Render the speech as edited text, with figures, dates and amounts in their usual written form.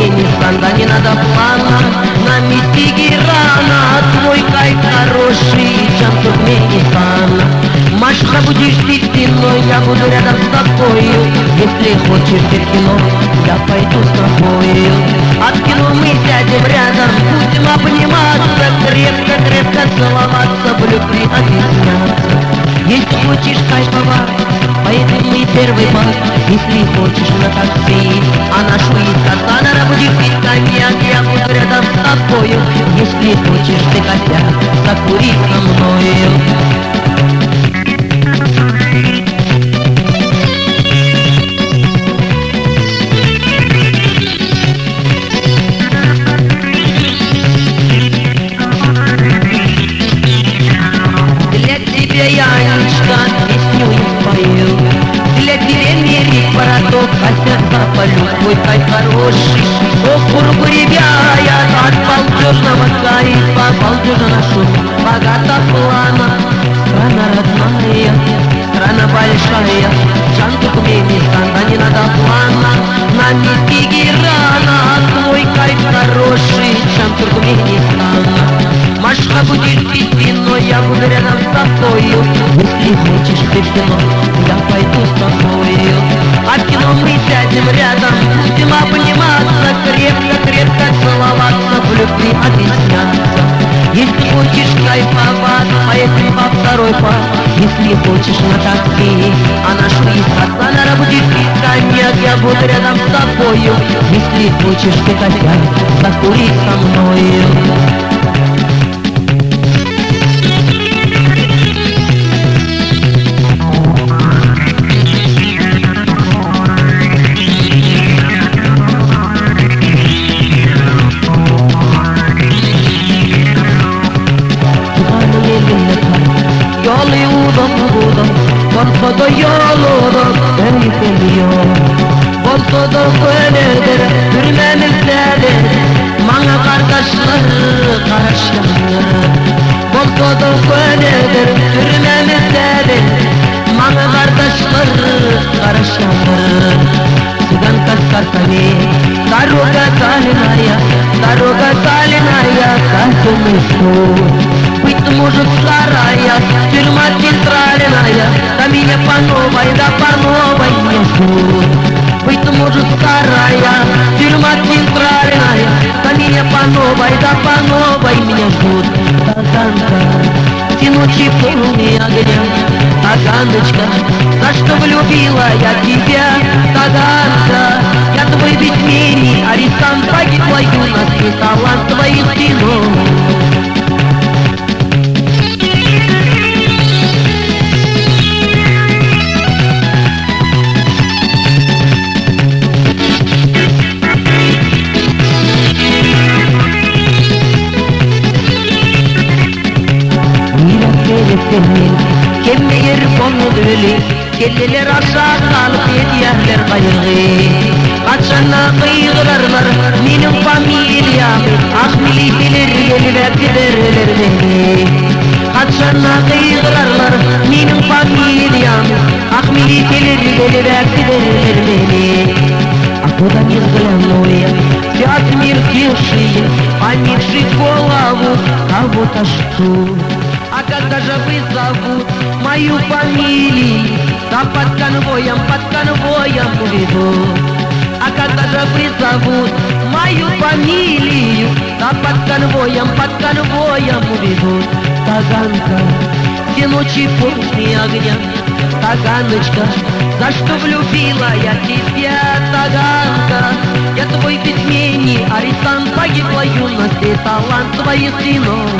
Туркменистан, да не надо плана, на месте Герана, твой кайф хороший, чем Туркменистан. Машка, будешь ты спиной, я буду рядом с тобою. Если хочешь ты в кино, я пойду с тобою. А в кино мы сядем рядом, будем обниматься, крепко-крепко целоваться, в любви объясняться. Если хочешь кайфовать, поедем мы первый бар. Если хочешь на такси, а наш выезд Астана, будет пить коньяк, я буду рядом с тобою. Если хочешь ты косяк, закури со мною. Янечка, песню я спою. Для тебя мерик пороток, а сердца полю, твой кайф хороший. Ох, бурбуребяя, от балдежного кайфа, балдежа нашу, богата плана. Страна родная, страна большая, Чан Туркменистан, да не надо плана. На месте Герана, твой кайф хороший, Чан Туркменистан. Машка, будешь пить вино, я буду рядом с тобою. Если хочешь ты в кино, я пойду с тобою. А в кино мы сядем рядом, будем обниматься, крепко-крепко целоваться, в любви объясняться. Если хочешь кайфовать, поедем во второй пар. Если хочешь на такси, а наш выезд Астана, будет пить коньяк, я буду рядом с тобою. Если хочешь ты косяк, закури со мною. Bolto'da yol olur, beni seviyor. Bolto'da böyledir, hürmemizdedir. Bana kardeşleri karışlanır. Bolto'da böyledir, hürmemizdedir. Bana kardeşleri karışlanır. Цыганка с картами, дорога калиная, костюмы шкур. Быть может старая, тюрьма центральная, да меня по новой не ждут. Быть может старая, тюрьма центральная, да меня по новой меня ждут. Таганка, тянучий полный огня, Таганочка, за что влюбила я тебя, Таганка. Я твой письменник, арестант, погибла юность, и талант твоих сынов. Kemmeyer konu dölü, kelleler aşağı kalıp yediyerler bayığı. Kaçana kıyırarlar, benim familyam, ah militeler gelip giderler beni. Kaçana kıyırarlar, benim familyam, ah militeler gelip giderler beni. А куда мир глянули, вся мир тиши, поникший голову, кого-то ждут. А когда же вызовут мою фамилию, да под конвоем уведут. А когда же призовут мою фамилию, да под конвоем уведут. Таганка, где ночи полные огня, Таганочка, за что влюбила я тебя, Таганка. Я твой письменник, арестант, погибла юность и талант твоих сынов.